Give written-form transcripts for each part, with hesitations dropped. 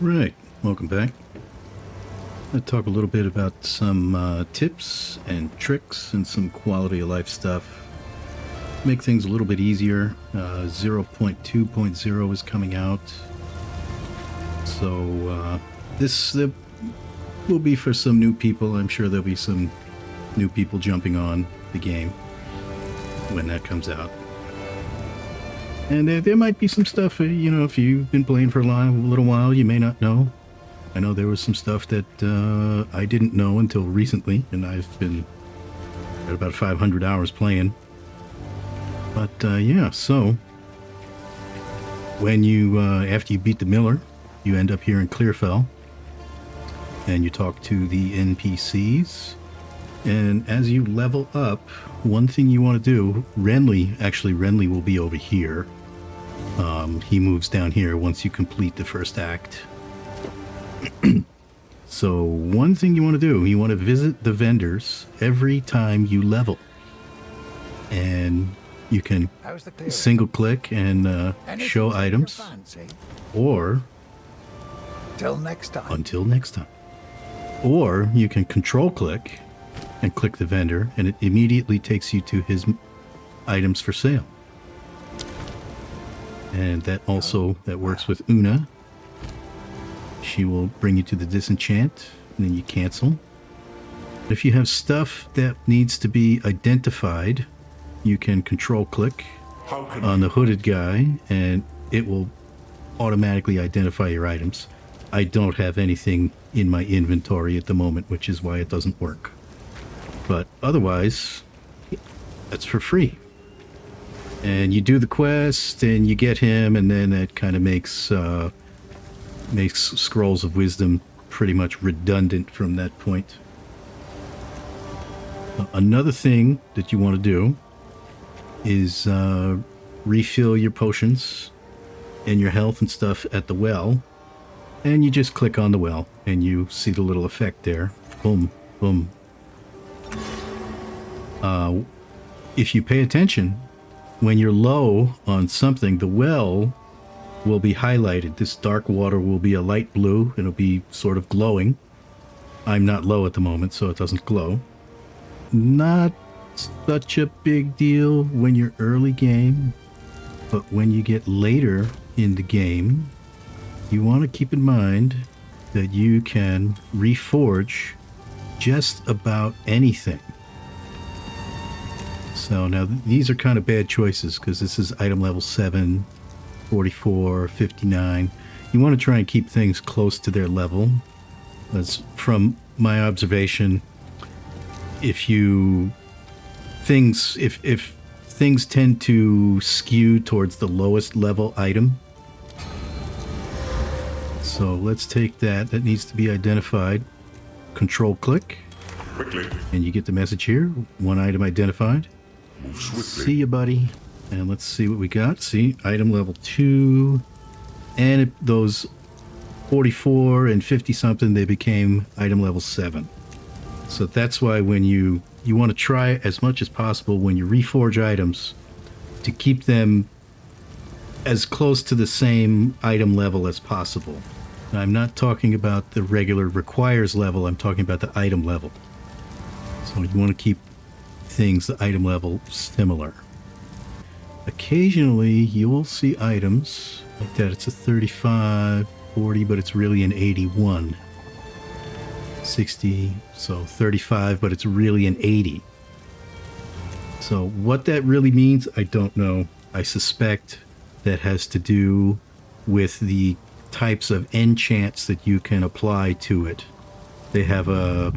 Right, welcome back. I'll talk a little bit about some tips and tricks and some quality of life stuff. Make things a little bit easier. 0.2.0 is coming out. So this will be for some new people. I'm sure there'll be some new people jumping on the game when that comes out. And there might be some stuff, you know, if you've been playing for a little while, you may not know. I know there was some stuff that I didn't know until recently, and I've been at about 500 hours playing. But yeah, so when you, after you beat the Miller, you end up here in Clearfell, and you talk to the NPCs. And as you level up, one thing you want to do, Renly will be over here. He moves down here once you complete the first act. So one thing you want to do, you want to visit the vendors every time you level. And you can single click and show items, or until next time. Or you can control click and click the vendor, and it immediately takes you to his items for sale. And that works with Una. She will bring you to the disenchant, and then you cancel. If you have stuff that needs to be identified, you can control click on the hooded guy, and it will automatically identify your items. I don't have anything in my inventory at the moment, which is why it doesn't work. But otherwise, that's for free. And you do the quest, and you get him, and then that kind of makes Scrolls of Wisdom pretty much redundant from that point. Another thing that you want to do is refill your potions and your health and stuff at the well. And you just click on the well, and you see the little effect there. Boom, boom. If you pay attention, when you're low on something, the well will be highlighted. This dark water will be a light blue. It'll be sort of glowing. I'm not low at the moment, so it doesn't glow. Not such a big deal when you're early game, but when you get later in the game, you want to keep in mind that you can reforge just about anything. So now these are kind of bad choices because this is item level 7, 44, 59. You want to try and keep things close to their level. That's from my observation. If things tend to skew towards the lowest level item. So let's take that. That needs to be identified. Control click. Quickly. And you get the message here. One item identified. Move swiftly. See you, buddy. And let's see what we got. See, item level 2. And those 44 and 50 something, they became item level 7. So that's why when you want to try as much as possible when you reforge items to keep them as close to the same item level as possible. Now, I'm not talking about the regular requires level, I'm talking about the item level. So you want to keep things the item level similar. Occasionally you will see items like that. It's a 35, 40, but it's really an 81. 60, so 35, but it's really an 80. So what that really means, I don't know. I suspect that has to do with the types of enchants that you can apply to it. They have a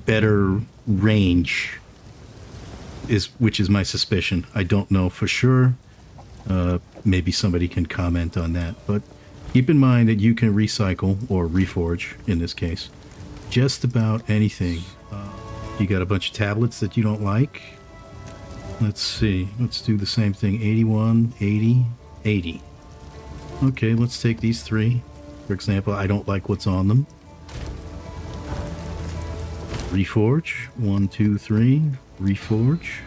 better range, which is my suspicion. I don't know for sure. Maybe somebody can comment on that, but keep in mind that you can recycle, or reforge in this case, just about anything. You got a bunch of tablets that you don't like. Let's see. Let's do the same thing. 81, 80, 80. Okay, let's take these 3. For example, I don't like what's on them. Reforge. 1, 2, 3. Reforge.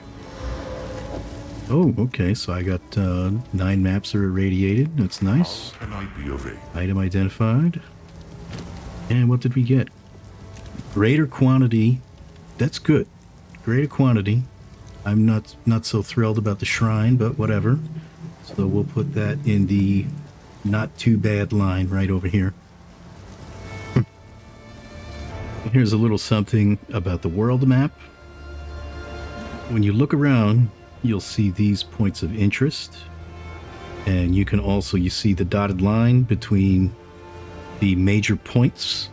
Oh, okay. So I got 9 maps are irradiated. That's nice. How can I be of aid? Item identified. And what did we get? Greater quantity. That's good. Greater quantity. I'm not so thrilled about the shrine, but whatever. So we'll put that in the not too bad line right over here. Here's a little something about the world map. When you look around, you'll see these points of interest. And you can also, you see the dotted line between the major points.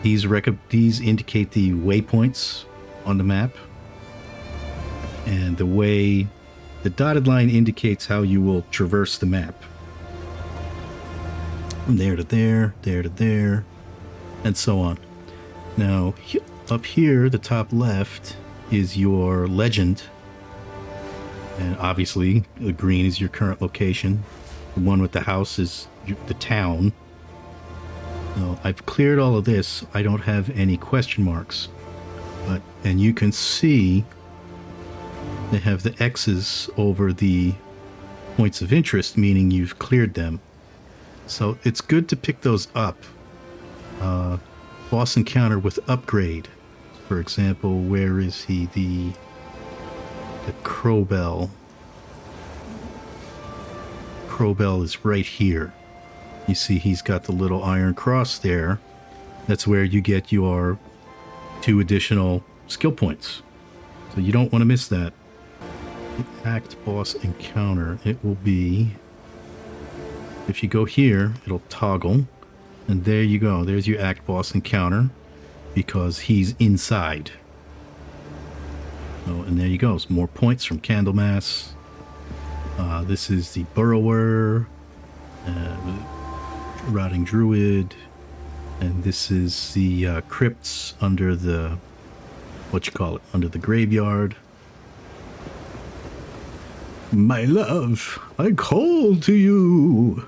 These indicate the waypoints on the map. And the dotted line indicates how you will traverse the map. From there to there, there to there, and so on. Now, up here, the top left is your legend. And obviously, the green is your current location. The one with the house is the town. So I've cleared all of this. I don't have any question marks. And you can see they have the X's over the points of interest, meaning you've cleared them. So it's good to pick those up. Boss encounter with upgrade. For example, where is he? The Crowbell. Crowbell is right here. You see he's got the little iron cross there. That's where you get your 2 additional skill points. So you don't want to miss that. Act boss encounter. It will be, if you go here, it'll toggle, and there you go. There's your act boss encounter, because he's inside. Oh, and there you go. Some more points from Candlemas. This is the Burrower, Rotting Druid, and this is the crypts under the, under the graveyard. My love, I call to you.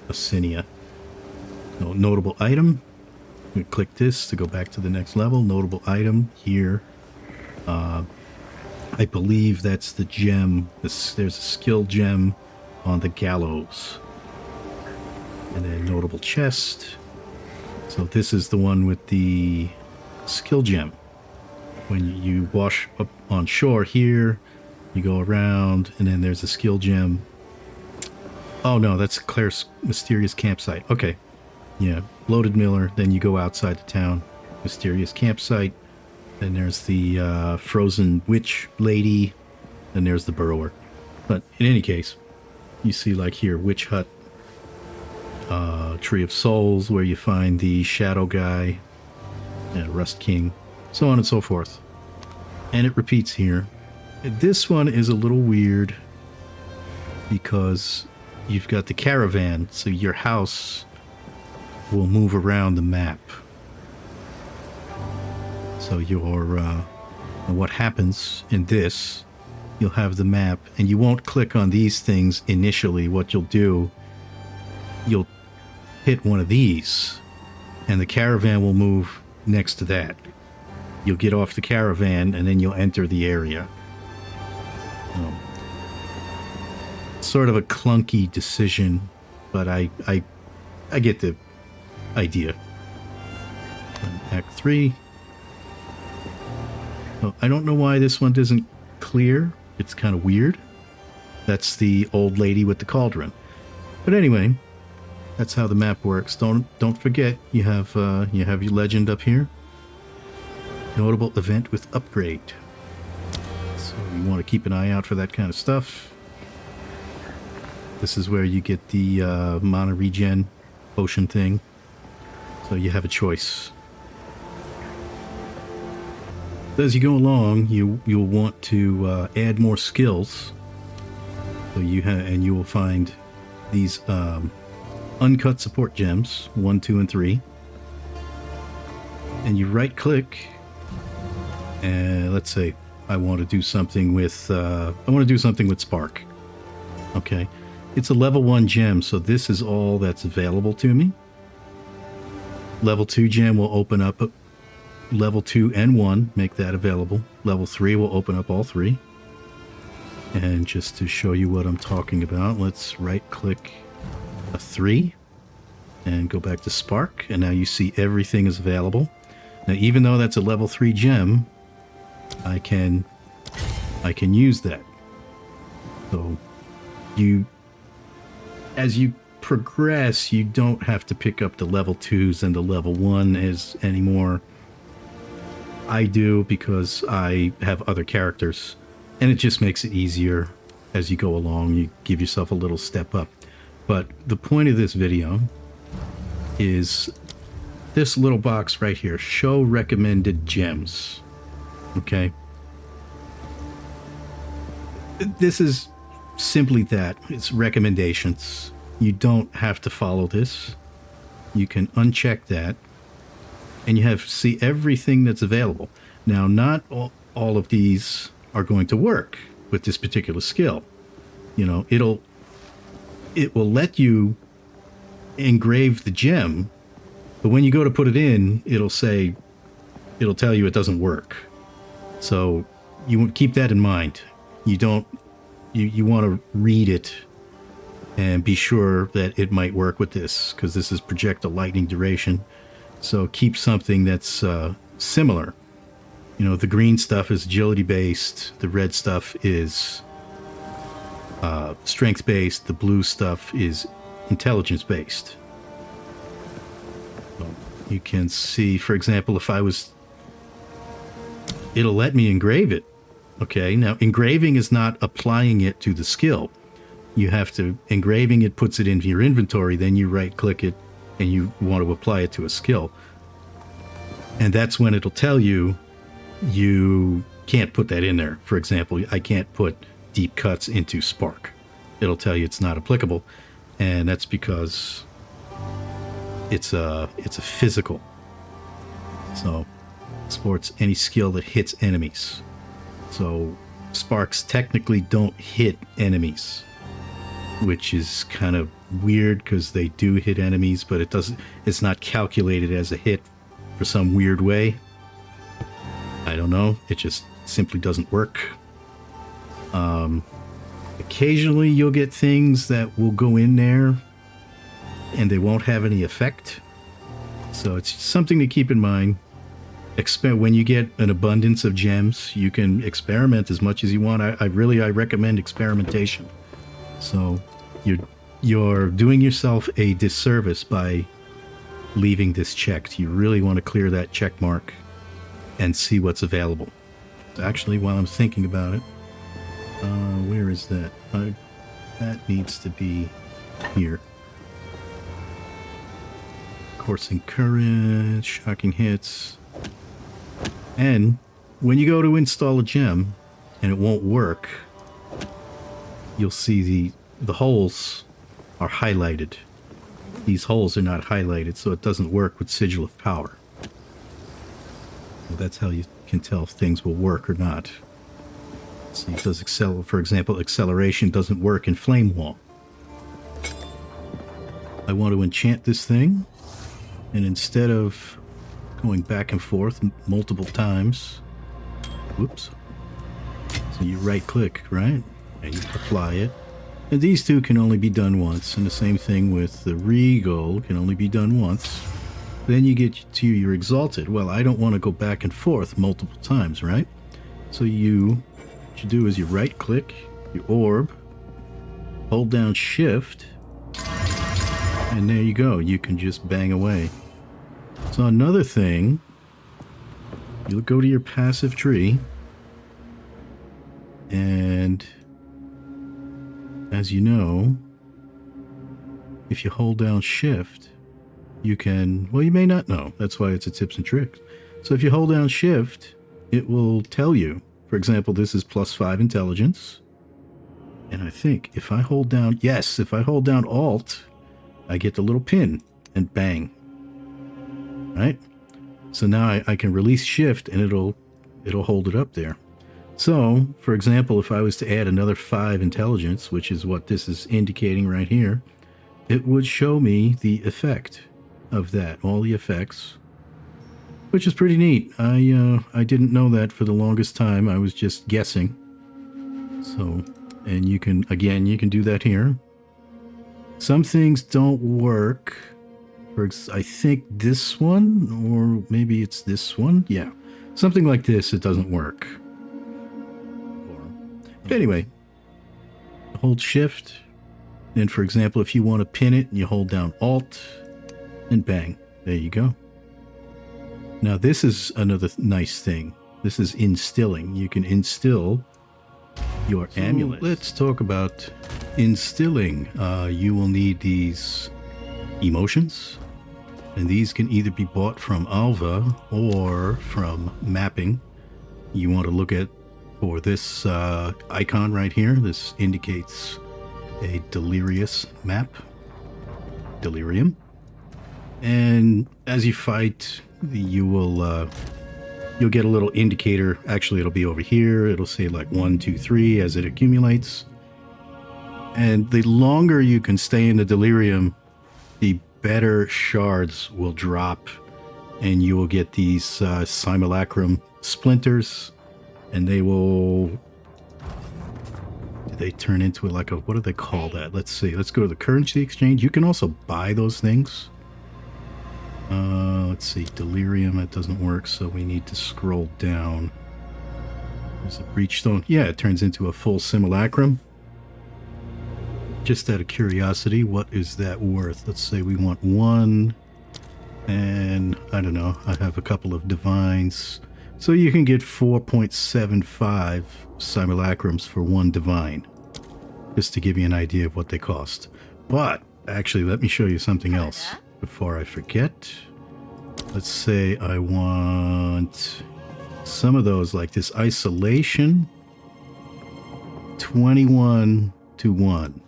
Assinia. No, notable item. We click this to go back to the next level. Notable item here. I believe that's the gem. There's a skill gem on the gallows. And then notable chest. So this is the one with the skill gem. When you wash up on shore here, you go around, and then there's a skill gem. Oh no, that's Claire's mysterious campsite. Okay. Yeah, Bloated Miller, then you go outside the town. Mysterious campsite. Then there's the frozen witch lady. Then there's the burrower. But in any case, you see like here, Witch Hut, Tree of Souls, where you find the Shadow Guy, Rust King, so on and so forth. And it repeats here. This one is a little weird because you've got the caravan, so your house will move around the map. So what happens in this, you'll have the map, and you won't click on these things initially. What you'll do, you'll hit one of these, and the caravan will move next to that. You'll get off the caravan, and then you'll enter the area. Sort of a clunky decision, but I get the idea. Act 3. Oh, I don't know why this one doesn't clear. It's kind of weird. That's the old lady with the cauldron. But anyway, that's how the map works. Don't forget you have your legend up here. Notable event with upgrade. So you want to keep an eye out for that kind of stuff. This is where you get the mana regen potion thing. So you have a choice. As you go along, you'll want to add more skills. So you will find these uncut support gems, 1, 2, and 3. And you right click, and let's say I want to do something with Spark. Okay, it's a level 1 gem, so this is all that's available to me. Level 2 gem will open up level 2 and 1, make that available. Level 3 will open up all 3. And just to show you what I'm talking about, let's right click a 3 and go back to Spark, and now you see everything is available. Now even though that's a level 3 gem, I can use that. So as you progress, you don't have to pick up the level 2s and the level 1 anymore. I do because I have other characters, and it just makes it easier as you go along. You give yourself a little step up. But the point of this video is this little box right here, show recommended gems. Okay, this is simply that. It's recommendations. You don't have to follow this. You can uncheck that, and you see everything that's available. Now, not all of these are going to work with this particular skill. You know, it will let you engrave the gem, but when you go to put it in, it'll tell you it doesn't work. So you keep that in mind. You want to read it and be sure that it might work with this, because this is projectile lightning duration. So keep something that's similar. You know, the green stuff is agility based, the red stuff is strength based, the blue stuff is intelligence based. So you can see, for example, it'll let me engrave it. Okay, now engraving is not applying it to the skill. You have to, engraving it puts it into your inventory, then you right click it and you want to apply it to a skill. And that's when it'll tell you can't put that in there. For example, I can't put deep cuts into Spark. It'll tell you it's not applicable, and that's because it's a physical. So sports any skill that hits enemies. So sparks technically don't hit enemies, which is kind of weird because they do hit enemies, but it's not calculated as a hit for some weird way. I don't know. It just simply doesn't work. Occasionally you'll get things that will go in there and they won't have any effect. So it's something to keep in mind. When you get an abundance of gems, you can experiment as much as you want. I recommend experimentation. So you're doing yourself a disservice by leaving this checked. You really want to clear that check mark and see what's available. Actually, while I'm thinking about it, where is that? That needs to be here. Coursing current, shocking hits. And when you go to install a gem and it won't work, you'll see the holes are highlighted. These holes are not highlighted, so it doesn't work with Sigil of Power. So that's how you can tell if things will work or not. See, it does for example, acceleration doesn't work in Flame Wall. I want to enchant this thing, and instead of going back and forth multiple times, whoops, so you right click, right, and you apply it. And these two can only be done once, and the same thing with the Regal, can only be done once. Then you get to your Exalted. Well, I don't want to go back and forth multiple times, right? So what you do is you right click your orb, hold down shift, and there you go. You can just bang away. So another thing, you'll go to your passive tree, and as you know, if you hold down shift, you can, well, you may not know. That's why it's a tips and tricks. So if you hold down shift, it will tell you, for example, this is +5 intelligence. And I think if I hold down, if I hold down Alt, I get the little pin and bang. Right? So now I can release shift and it'll hold it up there. So, for example, if I was to add another 5 intelligence, which is what this is indicating right here, it would show me the effect of that, all the effects, which is pretty neat. I didn't know that for the longest time. I was just guessing. So And you can, again, you can do that here. Some things don't work. I think this one, or maybe it's this one. Yeah, something like this, it doesn't work. But anyway, hold shift. And for example, if you want to pin it, you hold down alt and bang, there you go. Now this is another nice thing. This is instilling. You can instill your amulet. Let's talk about instilling. You will need these emotions, and these can either be bought from Alva or from mapping. You want to look at for this icon right here. This indicates a delirious map, delirium, and as you fight, you will you'll get a little indicator. Actually, it'll be over here. It'll say like 1, 2, 3 as it accumulates. And the longer you can stay in the delirium, the better shards will drop, and you will get these simulacrum splinters, and they will, they turn into like a, what do they call that? Let's see. Let's go to the currency exchange. You can also buy those things. Let's see, delirium, that doesn't work, so we need to scroll down. There's a breachstone. Yeah, it turns into a full simulacrum. Just out of curiosity, what is that worth? Let's say we want 1, and I don't know, I have a couple of divines. So you can get 4.75 simulacrums for 1 divine, just to give you an idea of what they cost. But actually, let me show you something else before I forget. Let's say I want some of those, like this isolation, 21 to 1.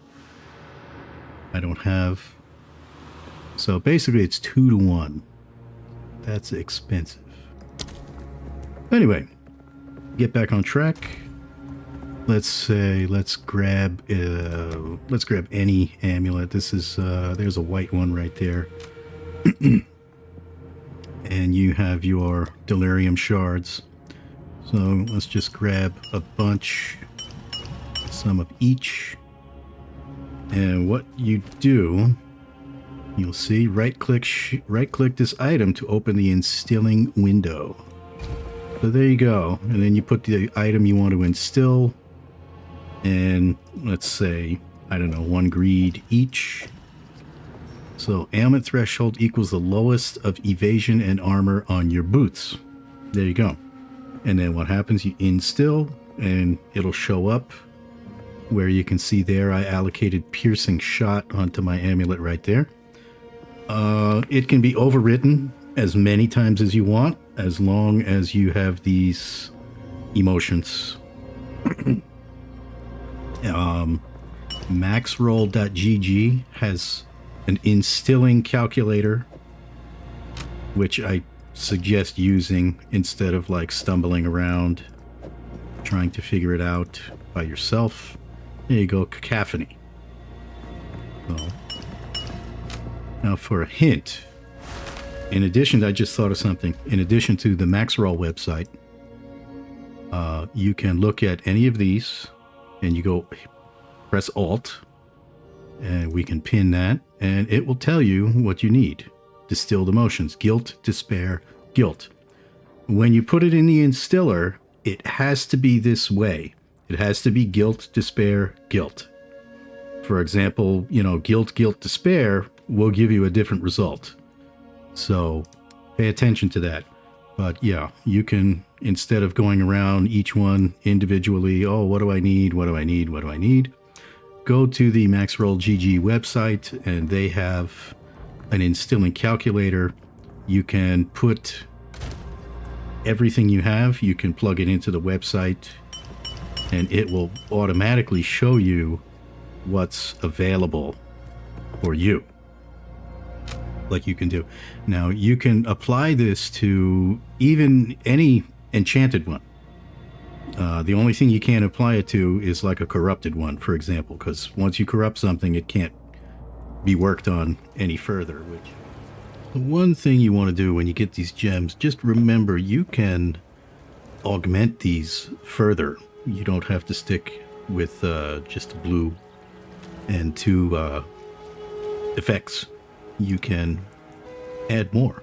I don't have, so basically it's 2 to 1. That's expensive. Anyway, get back on track. Let's say let's grab any amulet. This is there's a white one right there. And you have your delirium shards. So let's just grab a bunch, some of each. And what you do, you'll see right click this item to open the instilling window. So there you go. And then you put the item you want to instill, and let's say, I don't know, 1 greed each. So ailment threshold equals the lowest of evasion and armor on your boots. There you go. And then what happens, you instill, and it'll show up where you can see there I allocated piercing shot onto my amulet right there. It can be overwritten as many times as you want, as long as you have these emotions. Maxroll.gg has an instilling calculator, which I suggest using instead of like stumbling around trying to figure it out by yourself. There you go, cacophony. So, now for a hint, in addition, I just thought of something. In addition to the Maxroll website, you can look at any of these, and you go press Alt, and we can pin that, and it will tell you what you need. Distilled emotions, guilt, despair, guilt. When you put it in the instiller, it has to be this way. It has to be guilt, despair, guilt. For example, you know, guilt, despair will give you a different result. So pay attention to that. But yeah, you can, instead of going around each one individually, oh, what do I need? What do I need? What do I need? Go to the Maxroll GG website, and they have an instilling calculator. You can put everything you have, you can plug it into the website, and it will automatically show you what's available for you. Like you can do. Now, you can apply this to even any enchanted one. The only thing you can't apply it to is like a corrupted one, for example, because once you corrupt something, it can't be worked on any further. Which, the one thing you want to do when you get these gems, just remember you can augment these further. You don't have to stick with just a blue and 2 effects, you can add more.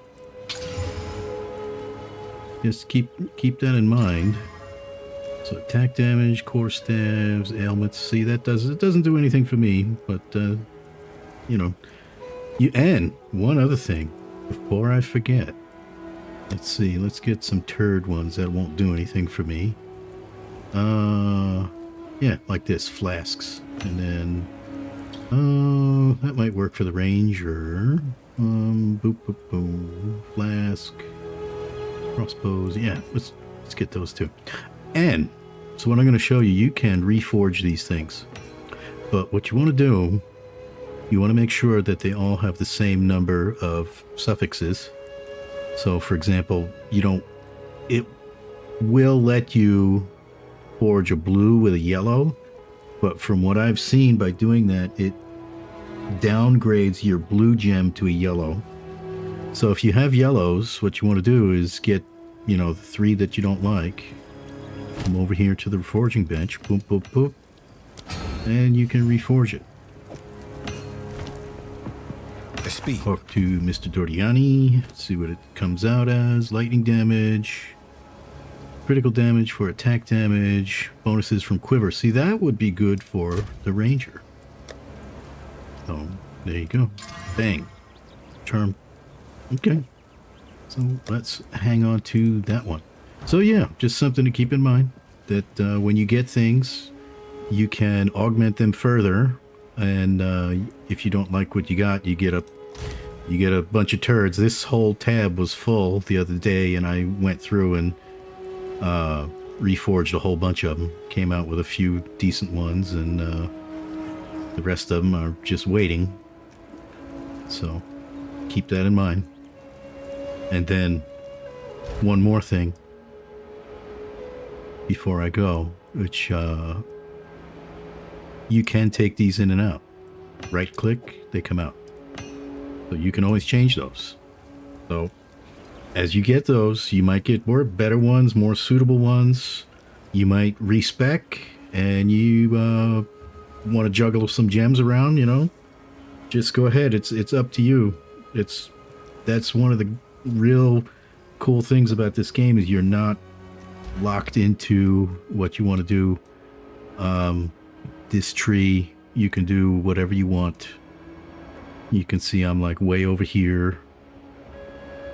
Just keep that in mind. So attack damage, core stabs, ailments. See, it doesn't do anything for me, but you know, and one other thing before I forget. Let's see, let's get some turd ones that won't do anything for me. Yeah, like this, flasks. And then that might work for the ranger. Boop boop boom. Flask. Crossbows. Yeah, let's get those too. And so what I'm going to show you, you can reforge these things. But what you want to do, you want to make sure that they all have the same number of suffixes. So for example, it will let you forge a blue with a yellow, but from what I've seen by doing that, it downgrades your blue gem to a yellow. So if you have yellows, what you want to do is get, the 3 that you don't like. Come over here to the reforging bench, boop, boop, boop, and you can reforge it. Talk to Mr. Dordiani, see what it comes out as. Lightning damage, critical damage for attack damage, bonuses from quiver. See, that would be good for the ranger. So, there you go. Bang. Charm. Okay. So, let's hang on to that one. So, yeah, just something to keep in mind. That when you get things, you can augment them further. And if you don't like what you got, you get a bunch of turds. This whole tab was full the other day, and I went through and reforged a whole bunch of them. Came out with a few decent ones, and the rest of them are just waiting. So keep that in mind. And then one more thing before I go, which you can take these in and out. Right click, they come out. So you can always change those. So as you get those, you might get more better ones, more suitable ones. You might respec, and you want to juggle some gems around, just go ahead. It's up to you. That's one of the real cool things about this game, is you're not locked into what you want to do. This tree, you can do whatever you want. You can see I'm like way over here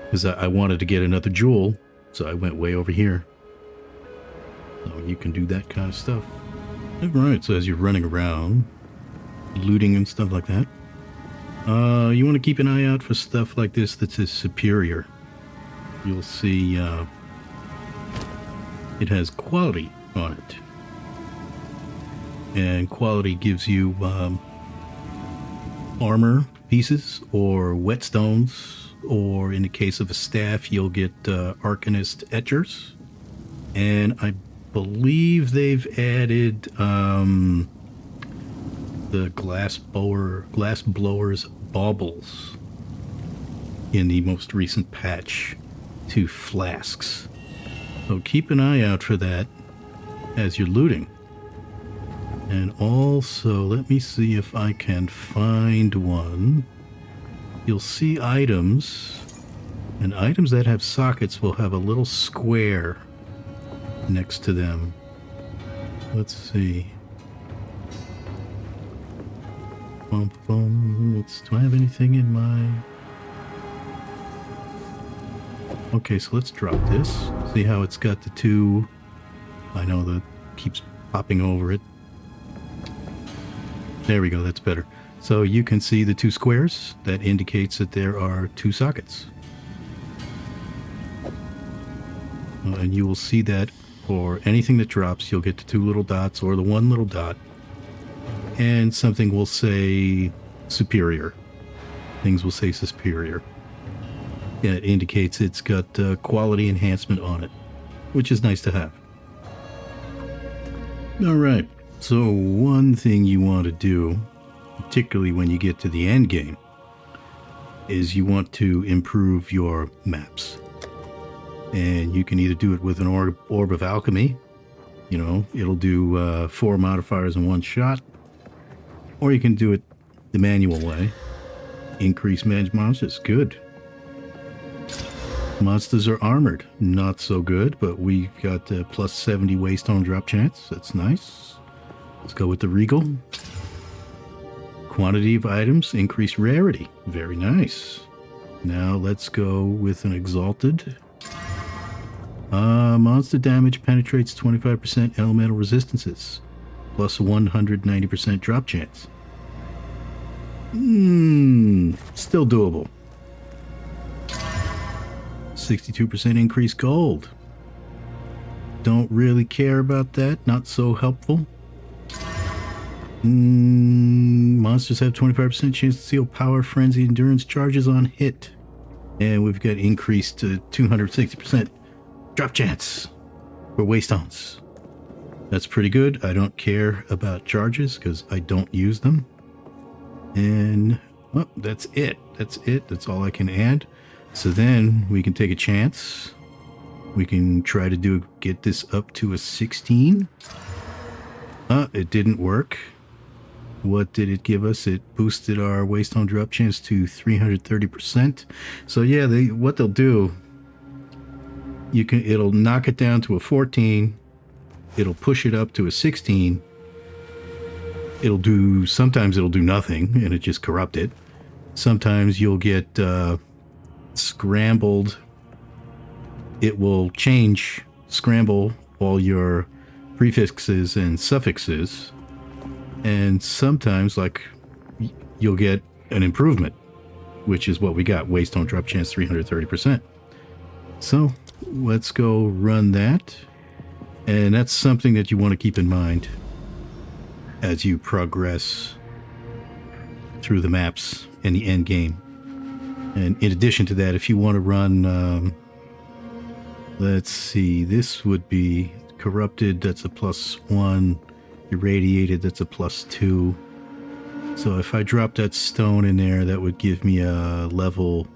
because I wanted to get another jewel, so I went way over here. So you can do that kind of stuff. All right, so as you're running around, looting and stuff like that, you want to keep an eye out for stuff like this that says superior. You'll see it has quality on it. And quality gives you armor pieces or whetstones, or in the case of a staff, you'll get arcanist etchers. And I believe they've added the glass blowers baubles in the most recent patch to flasks. So keep an eye out for that as you're looting. And also, let me see if I can find one. You'll see items, and items that have sockets will have a little square next to them. Let's see. Do I have anything in my... Okay, so let's drop this. See how it's got the 2... I know that keeps popping over it. There we go, that's better. So you can see the 2 squares. That indicates that there are 2 sockets. And you will see that for anything that drops, you'll get the 2 little dots or the 1 little dot. And something will say superior. Things will say superior. Yeah, it indicates it's got quality enhancement on it, which is nice to have. All right. So one thing you want to do, particularly when you get to the end game, is you want to improve your maps. And you can either do it with an orb of alchemy, You know, it'll do 4 modifiers in one shot. Or you can do it the manual way. Increase managed monsters. Good. Monsters are armored. Not so good, but we've got plus 70 waystone drop chance. That's nice. Let's go with the Regal. Quantity of items. Increased rarity. Very nice. Now let's go with an Exalted. Monster damage penetrates 25% elemental resistances. Plus 190% drop chance. Still doable. 62% increased gold. Don't really care about that. Not so helpful. Monsters have 25% chance to seal power, frenzy, endurance charges on hit. And we've got increased to 260% drop chance for waystones. That's pretty good. I don't care about charges because I don't use them. And well, that's it. That's it. That's all I can add. So then we can take a chance. We can try to get this up to a 16. It didn't work. What did it give us? It boosted our waystone drop chance to 330%. So yeah, what they'll do, it'll knock it down to a 14. It'll push it up to a 16. Sometimes it'll do nothing and it just corrupt it. Sometimes you'll get scrambled. It will scramble all your prefixes and suffixes. And sometimes, like, you'll get an improvement, which is what we got. Waystone drop chance 330%. So let's go run that. And that's something that you want to keep in mind as you progress through the maps and the end game. And in addition to that, if you want to run, let's see, this would be corrupted, that's a +1, irradiated, that's a +2. So if I drop that stone in there, that would give me a level,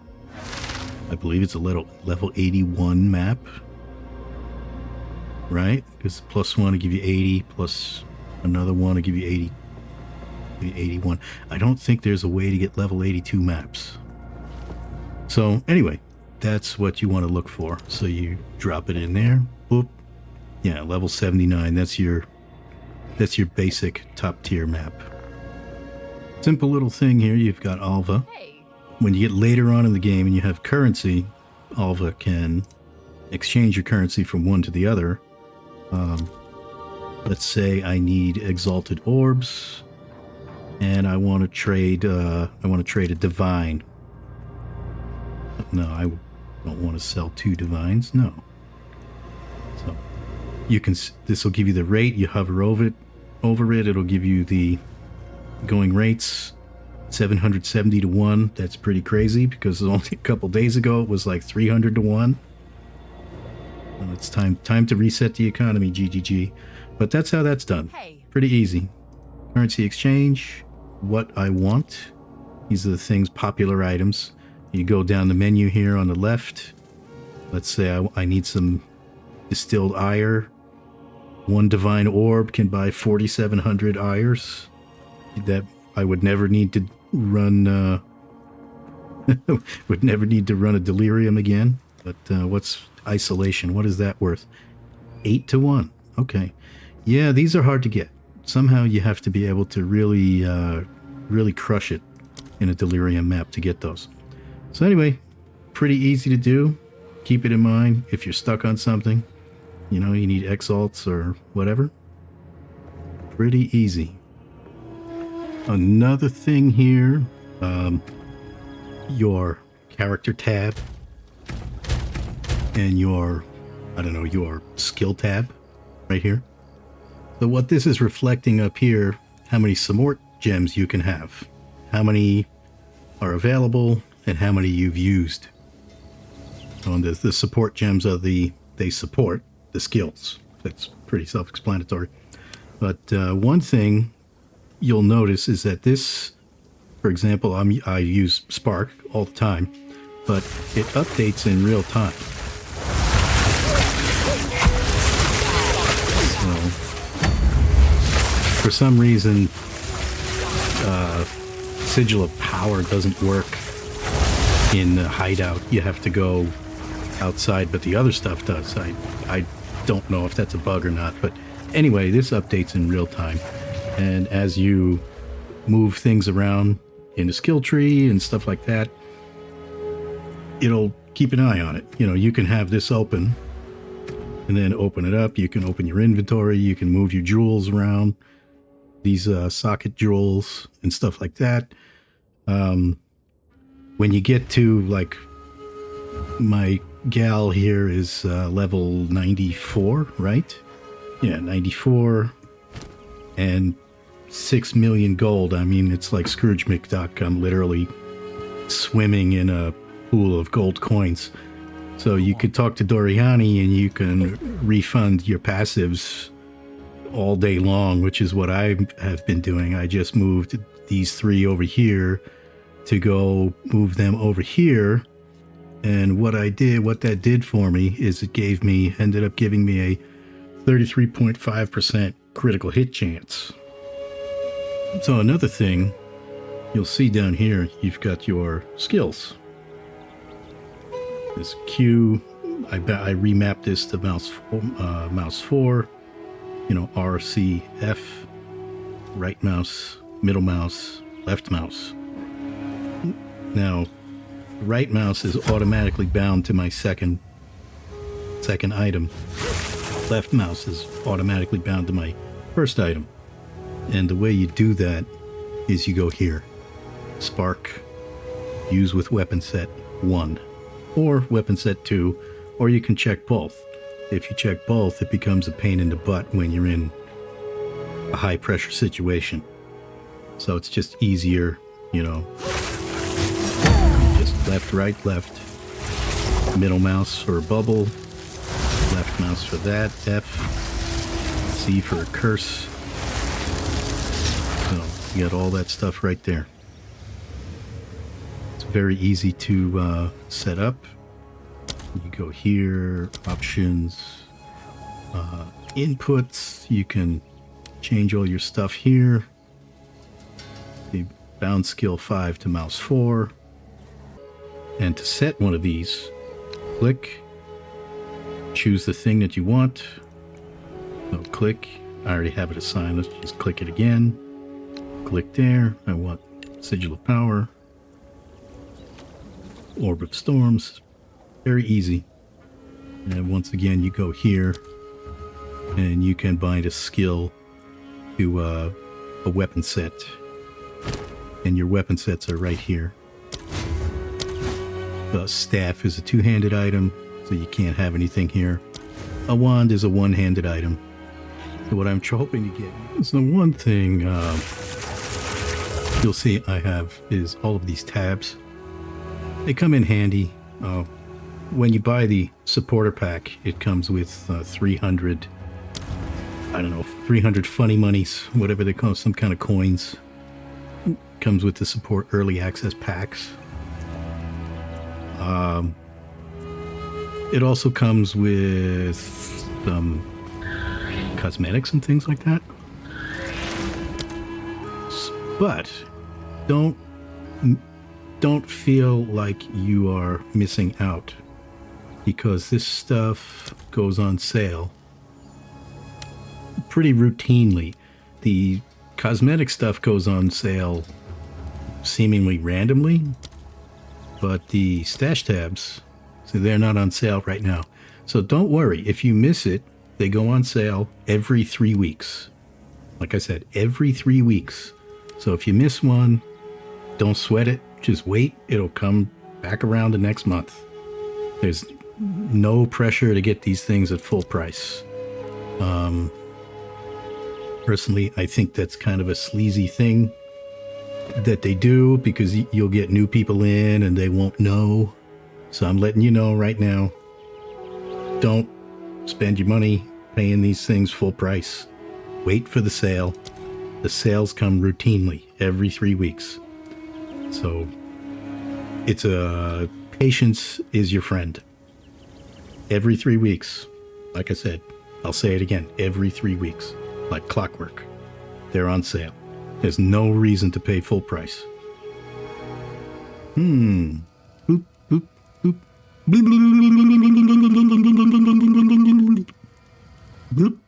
I believe it's a level 81 map, right? Because +1 to give you 80, plus another one to give you 80, 81. I don't think there's a way to get level 82 maps. So anyway, that's what you want to look for. So you drop it in there. Boop. Yeah, level 79. That's your basic top tier map. Simple little thing here. You've got Alva. Hey. When you get later on in the game and you have currency, Alva can exchange your currency from one to the other. Let's say I need exalted orbs, and I want to trade. I want to trade a divine. No, I don't want to sell 2 divines. No. So you can. This will give you the rate. You hover over it. It'll give you the going rates. 770 to 1. That's pretty crazy because only a couple days ago it was like 300 to 1. Well, it's time to reset the economy, GGG. But that's how that's done. Hey. Pretty easy. Currency exchange. What I want. These are the things, popular items. You go down the menu here on the left. Let's say I need some distilled ire. 1 divine orb can buy 4,700 ires. That I would never need to run. Would never need to run a delirium again. But what's isolation? What is that worth? 8 to 1. Okay. Yeah, these are hard to get. Somehow you have to be able to really, really crush it in a delirium map to get those. So anyway, pretty easy to do. Keep it in mind if you're stuck on something. You know, you need exalts or whatever. Pretty easy. Another thing here, your character tab and your skill tab right here. So what this is reflecting up here, how many support gems you can have, how many are available, and how many you've used. So the support gems are they support the skills. That's pretty self-explanatory. But one thing you'll notice is that this, for example, I use Spark all the time, but it updates in real time. So know, for some reason, Sigil of Power doesn't work in the hideout. You have to go outside, but the other stuff does. I don't know if that's a bug or not, but anyway, this updates in real time. And as you move things around in the skill tree and stuff like that, it'll keep an eye on it. You know, you can have this open and then open it up. You can open your inventory. You can move your jewels around, these socket jewels and stuff like that. When you get to, like, my gal here is level 94, right? Yeah, 94 and 6 million gold. I mean, it's like Scrooge McDuck. I'm literally swimming in a pool of gold coins. So you could talk to Doriani and you can refund your passives all day long, which is what I have been doing. I just moved these 3 over here to go move them over here. And what that did for me is it ended up giving me a 33.5% critical hit chance. So another thing you'll see down here, you've got your skills. This Q, I remapped this to mouse 4, you know, R, C, F, right mouse, middle mouse, left mouse. Now, right mouse is automatically bound to my second item. Left mouse is automatically bound to my first item. And the way you do that is you go here. Spark, use with weapon set 1, or weapon set 2, or you can check both. If you check both, it becomes a pain in the butt when you're in a high pressure situation. So it's just easier, you know, just left, right, left, middle mouse for a bubble, left mouse for that, F, C for a curse. So you got all that stuff right there. It's very easy to set up. You go here, options, inputs. You can change all your stuff here. The bound skill 5 to mouse 4. And to set one of these, click, choose the thing that you want. So click, I already have it assigned. Let's just click it again. Click there. I want Sigil of Power. Orb of Storms. Very easy. And once again, you go here and you can bind a skill to a weapon set. And your weapon sets are right here. The staff is a 2-handed item, so you can't have anything here. A wand is a 1-handed item. So what I'm hoping to get is the one thing you'll see I have is all of these tabs. They come in handy. When you buy the supporter pack, it comes with 300, I don't know, 300 funny monies, whatever they call, some kind of coins. Comes with the support early access packs. It also comes with some cosmetics and things like that. But don't feel like you are missing out, because this stuff goes on sale pretty routinely. The cosmetic stuff goes on sale seemingly randomly, but the stash tabs, so they're not on sale right now. So don't worry, if you miss it, they go on sale every 3 weeks. Like I said, every 3 weeks. So if you miss one, don't sweat it. Just wait. It'll come back around the next month. There's no pressure to get these things at full price. Personally, I think that's kind of a sleazy thing that they do, because you'll get new people in and they won't know. So I'm letting you know right now, don't spend your money paying these things full price. Wait for the sale. The sales come routinely every 3 weeks. So it's patience is your friend. Every 3 weeks, like I said, I'll say it again, every 3 weeks, like clockwork. They're on sale. There's no reason to pay full price. Boop, boop, boop. Bloop.